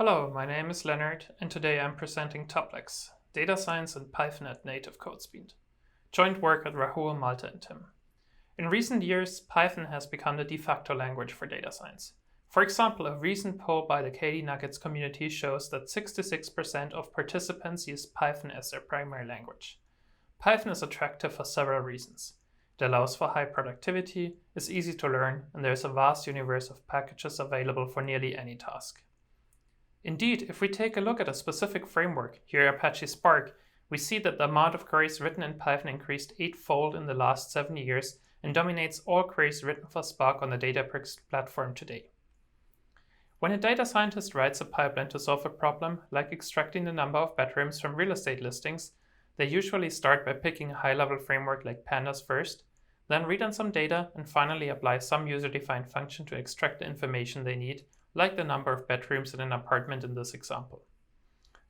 Hello, my name is Leonard, and today I'm presenting Tuplex, Data Science and Python at Native Code Speed. Joint work with Rahul, Malte, and Tim. In recent years, Python has become the de facto language for data science. For example, a recent poll by the KD Nuggets community shows that 66% of participants use Python as their primary language. Python is attractive for several reasons. It allows for high productivity, is easy to learn, and there is a vast universe of packages available for nearly any task. Indeed, if we take a look at a specific framework, here Apache Spark, we see that the amount of queries written in Python increased 8-fold in the last 7 years and dominates all queries written for Spark on the Databricks platform today. When a data scientist writes a pipeline to solve a problem, like extracting the number of bedrooms from real estate listings, they usually start by picking a high-level framework like Pandas first, then read on some data, and finally apply some user-defined function to extract the information they need, like the number of bedrooms in an apartment in this example.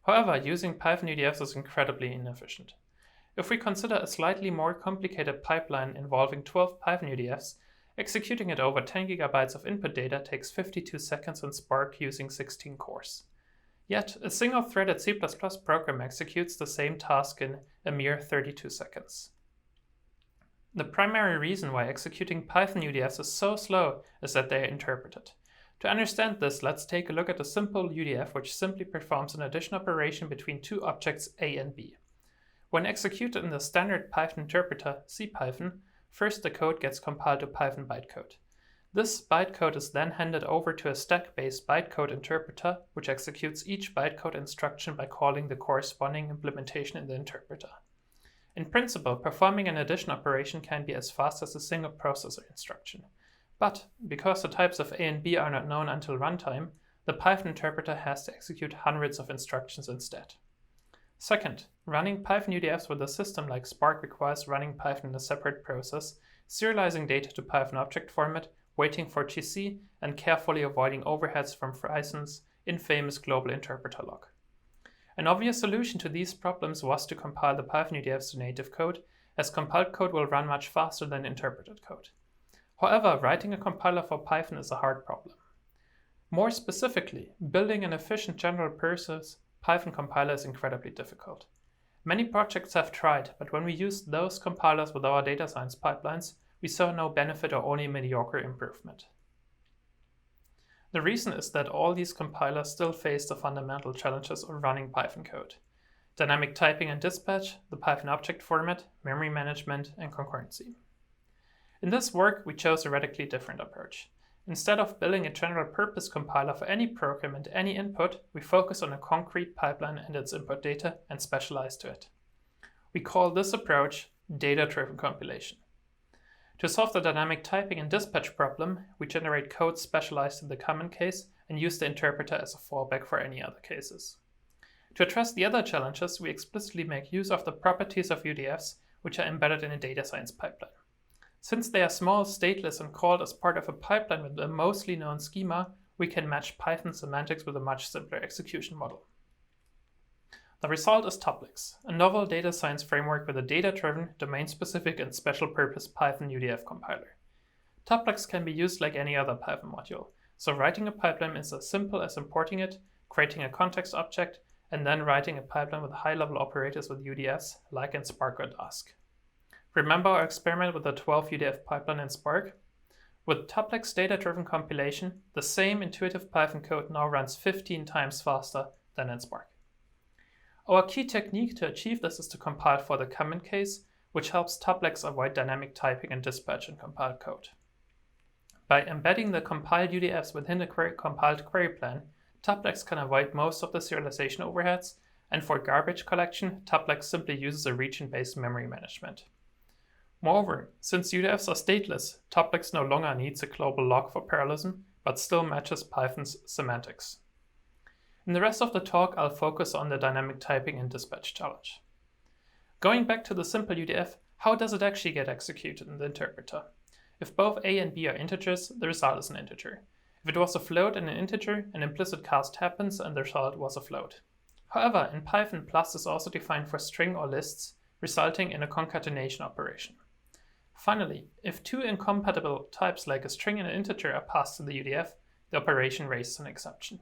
However, using Python UDFs is incredibly inefficient. If we consider a slightly more complicated pipeline involving 12 Python UDFs, executing it over 10 gigabytes of input data takes 52 seconds on Spark using 16 cores. Yet, a single-threaded C++ program executes the same task in a mere 32 seconds. The primary reason why executing Python UDFs is so slow is that they are interpreted. To understand this, let's take a look at a simple UDF which simply performs an addition operation between two objects A and B. When executed in the standard Python interpreter CPython, first the code gets compiled to Python bytecode. This bytecode is then handed over to a stack-based bytecode interpreter, which executes each bytecode instruction by calling the corresponding implementation in the interpreter. In principle, performing an addition operation can be as fast as a single processor instruction. But because the types of A and B are not known until runtime, the Python interpreter has to execute hundreds of instructions instead. Second, running Python UDFs with a system like Spark requires running Python in a separate process, serializing data to Python object format, waiting for GC, and carefully avoiding overheads from Python's infamous global interpreter lock. An obvious solution to these problems was to compile the Python UDFs to native code, as compiled code will run much faster than interpreted code. However, writing a compiler for Python is a hard problem. More specifically, building an efficient general-purpose Python compiler is incredibly difficult. Many projects have tried, but when we used those compilers with our data science pipelines, we saw no benefit or only mediocre improvement. The reason is that all these compilers still face the fundamental challenges of running Python code: dynamic typing and dispatch, the Python object format, memory management, and concurrency. In this work, we chose a radically different approach. Instead of building a general-purpose compiler for any program and any input, we focus on a concrete pipeline and its input data and specialize to it. We call this approach data-driven compilation. To solve the dynamic typing and dispatch problem, we generate code specialized in the common case and use the interpreter as a fallback for any other cases. To address the other challenges, we explicitly make use of the properties of UDFs, which are embedded in a data science pipeline. Since they are small, stateless, and called as part of a pipeline with a mostly known schema, we can match Python semantics with a much simpler execution model. The result is Tuplex, a novel data science framework with a data-driven, domain-specific, and special-purpose Python UDF compiler. Tuplex can be used like any other Python module, so writing a pipeline is as simple as importing it, creating a context object, and then writing a pipeline with high-level operators with UDFs, like in Spark or Dask. Remember our experiment with the 12 UDF pipeline in Spark? With Tuplex data-driven compilation, the same intuitive Python code now runs 15 times faster than in Spark. Our key technique to achieve this is to compile for the common case, which helps Tuplex avoid dynamic typing and dispatch in compiled code. By embedding the compiled UDFs within a compiled query plan, Tuplex can avoid most of the serialization overheads, and for garbage collection, Tuplex simply uses a region-based memory management. Moreover, since UDFs are stateless, Tuplex no longer needs a global lock for parallelism, but still matches Python's semantics. In the rest of the talk, I'll focus on the dynamic typing and dispatch challenge. Going back to the simple UDF, how does it actually get executed in the interpreter? If both A and B are integers, the result is an integer. If it was a float and an integer, an implicit cast happens and the result was a float. However, in Python, plus is also defined for string or lists, resulting in a concatenation operation. Finally, if two incompatible types like a string and an integer are passed to the UDF, the operation raises an exception.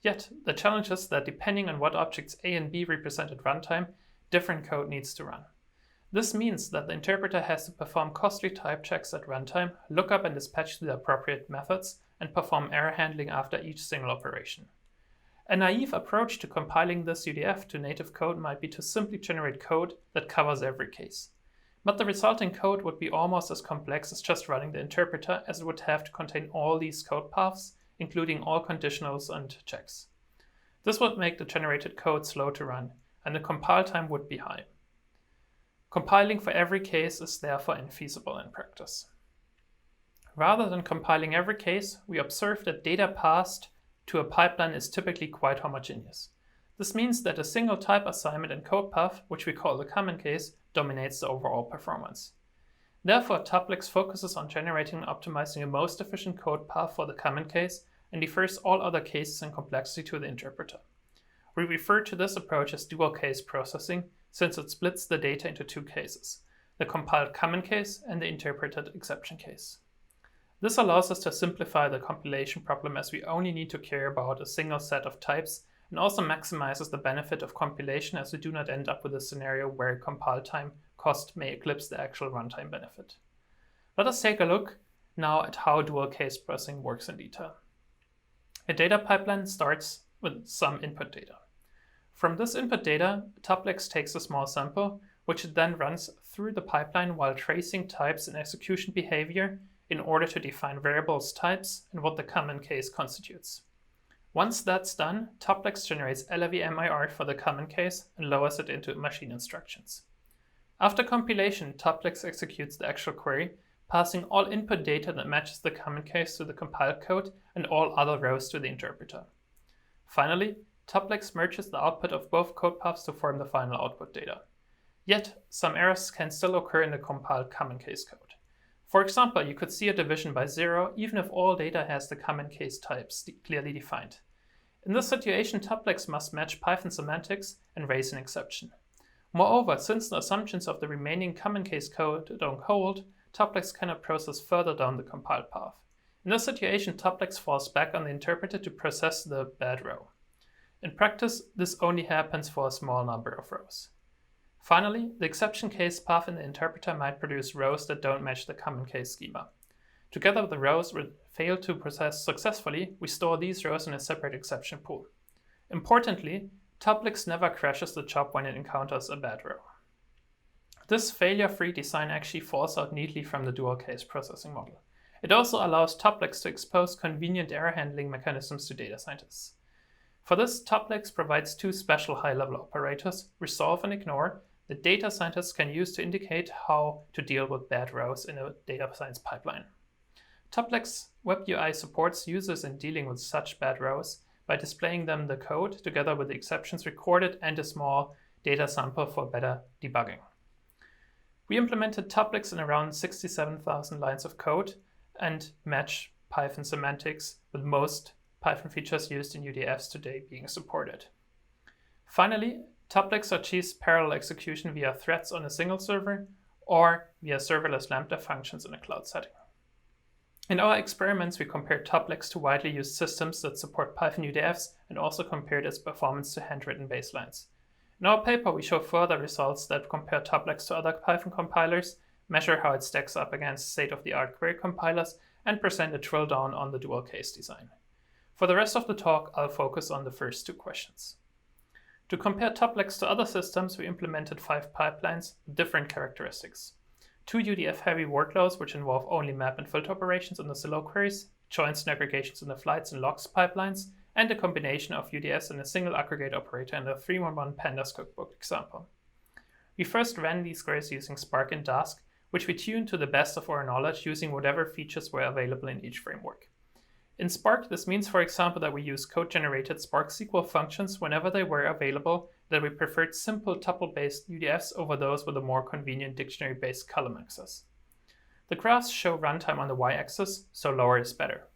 Yet, the challenge is that depending on what objects A and B represent at runtime, different code needs to run. This means that the interpreter has to perform costly type checks at runtime, look up and dispatch the appropriate methods, and perform error handling after each single operation. A naive approach to compiling this UDF to native code might be to simply generate code that covers every case. But the resulting code would be almost as complex as just running the interpreter, as it would have to contain all these code paths, including all conditionals and checks. This would make the generated code slow to run, and the compile time would be high. Compiling for every case is therefore infeasible in practice. Rather than compiling every case, we observe that data passed to a pipeline is typically quite homogeneous. This means that a single type assignment and code path, which we call the common case, dominates the overall performance. Therefore, Tuplex focuses on generating and optimizing the most efficient code path for the common case and defers all other cases and complexity to the interpreter. We refer to this approach as dual case processing, since it splits the data into two cases, the compiled common case and the interpreted exception case. This allows us to simplify the compilation problem, as we only need to care about a single set of types, and also maximizes the benefit of compilation, as we do not end up with a scenario where compile time cost may eclipse the actual runtime benefit. Let us take a look now at how dual case processing works in detail. A data pipeline starts with some input data. From this input data, Tuplex takes a small sample, which it then runs through the pipeline while tracing types and execution behavior in order to define variables types and what the common case constitutes. Once that's done, Tuplex generates LLVM-IR for the common case and lowers it into machine instructions. After compilation, Tuplex executes the actual query, passing all input data that matches the common case to the compiled code and all other rows to the interpreter. Finally, Tuplex merges the output of both code paths to form the final output data. Yet, some errors can still occur in the compiled common case code. For example, you could see a division by 0 even if all data has the common case types clearly defined. In this situation, Tuplex must match Python semantics and raise an exception. Moreover, since the assumptions of the remaining common case code don't hold, Tuplex cannot process further down the compiled path. In this situation, Tuplex falls back on the interpreter to process the bad row. In practice, this only happens for a small number of rows. Finally, the exception case path in the interpreter might produce rows that don't match the common case schema. Together with the rows we fail to process successfully, we store these rows in a separate exception pool. Importantly, Tuplex never crashes the job when it encounters a bad row. This failure-free design actually falls out neatly from the dual case processing model. It also allows Tuplex to expose convenient error handling mechanisms to data scientists. For this, Tuplex provides two special high-level operators, resolve and ignore, that data scientists can use to indicate how to deal with bad rows in a data science pipeline. Tuplex Web UI supports users in dealing with such bad rows by displaying them the code together with the exceptions recorded and a small data sample for better debugging. We implemented Tuplex in around 67,000 lines of code and match Python semantics, with most Python features used in UDFs today being supported. Finally, Tuplex achieves parallel execution via threads on a single server or via serverless Lambda functions in a cloud setting. In our experiments, we compared Tuplex to widely used systems that support Python UDFs and also compared its performance to handwritten baselines. In our paper, we show further results that compare Tuplex to other Python compilers, measure how it stacks up against state-of-the-art query compilers, and present a drill down on the dual case design. For the rest of the talk, I'll focus on the first two questions. To compare Tuplex to other systems, we implemented 5 pipelines with different characteristics. 2 UDF-heavy workloads, which involve only map and filter operations in the silo queries, joins and aggregations in the flights and logs pipelines, and a combination of UDFs and a single aggregate operator in the 311 Pandas cookbook example. We first ran these queries using Spark and Dask, which we tuned to the best of our knowledge using whatever features were available in each framework. In Spark, this means, for example, that we use code-generated Spark SQL functions whenever they were available, that we preferred simple tuple-based UDFs over those with a more convenient dictionary-based column access. The graphs show runtime on the y-axis, so lower is better.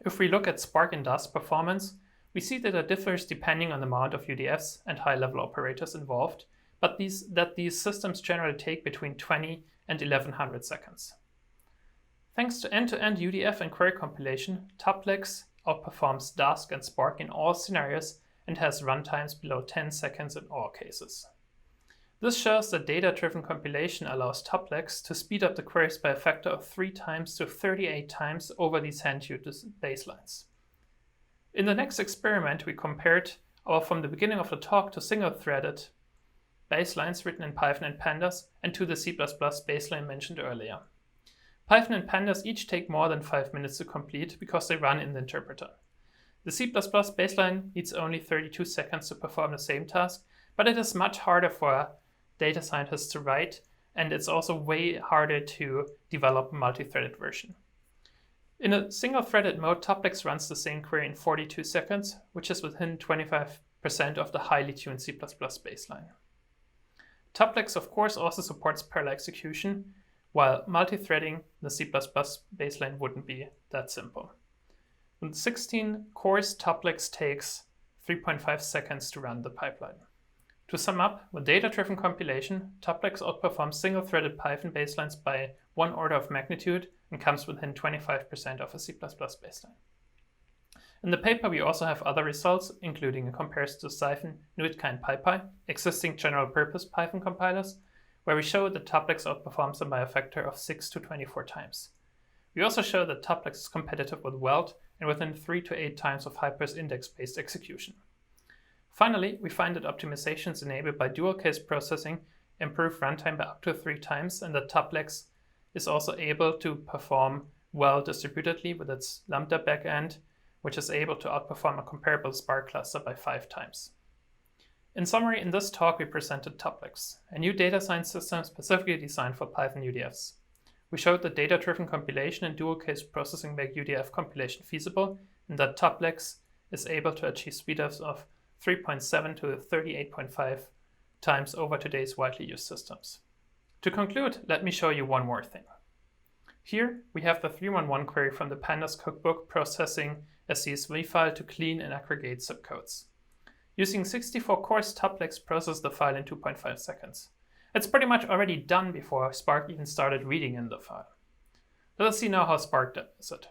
If we look at Spark and Dask performance, we see that it differs depending on the amount of UDFs and high-level operators involved, but these systems generally take between 20 and 1100 seconds. Thanks to end-to-end UDF and query compilation, Tuplex outperforms Dask and Spark in all scenarios and has runtimes below 10 seconds in all cases. This shows that data-driven compilation allows Tuplex to speed up the queries by a factor of 3 times to 38 times over these hand-used baselines. In the next experiment, we compared our from the beginning of the talk to single-threaded baselines written in Python and Pandas and to the C++ baseline mentioned earlier. Python and Pandas each take more than 5 minutes to complete because they run in the interpreter. The C++ baseline needs only 32 seconds to perform the same task, but it is much harder for data scientists to write, and it's also way harder to develop a multi-threaded version. In a single-threaded mode, Tuplex runs the same query in 42 seconds, which is within 25% of the highly tuned C++ baseline. Tuplex, of course, also supports parallel execution, while multi-threading the C++ baseline wouldn't be that simple. With 16 cores, Tuplex takes 3.5 seconds to run the pipeline. To sum up, with data-driven compilation, Tuplex outperforms single-threaded Python baselines by 1 order of magnitude and comes within 25% of a C++ baseline. In the paper, we also have other results, including a comparison to Cython, Nuitka, and PyPy, existing general-purpose Python compilers, where we show that Tuplex outperforms them by a factor of 6 to 24 times. We also show that Tuplex is competitive with Weld and within 3 to 8 times of Hyper's index-based execution. Finally, we find that optimizations enabled by dual-case processing improve runtime by up to 3 times, and that Tuplex is also able to perform well distributedly with its Lambda backend, which is able to outperform a comparable Spark cluster by 5 times. In summary, in this talk we presented Tuplex, a new data science system specifically designed for Python UDFs. We showed that data-driven compilation and dual-case processing make UDF compilation feasible, and that Tuplex is able to achieve speedups of 3.7 to 38.5 times over today's widely used systems. To conclude, let me show you one more thing. Here we have the 311 query from the Pandas cookbook processing a CSV file to clean and aggregate subcodes. Using 64 cores, Tuplex processed the file in 2.5 seconds. It's pretty much already done before Spark even started reading in the file. Let us see now how Spark does it.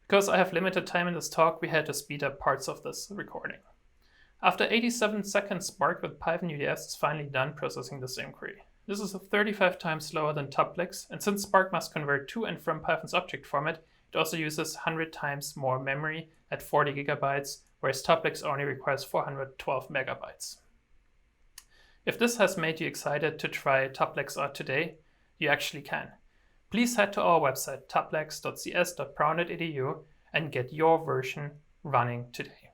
Because I have limited time in this talk, we had to speed up parts of this recording. After 87 seconds, Spark with Python UDFs is finally done processing the same query. This is 35 times slower than Tuplex, and since Spark must convert to and from Python's object format, it also uses 100 times more memory at 40 gigabytes, whereas Tuplex only requires 412 megabytes. If this has made you excited to try Tuplex out today, you actually can. Please head to our website tuplex.cs.brown.edu and get your version running today.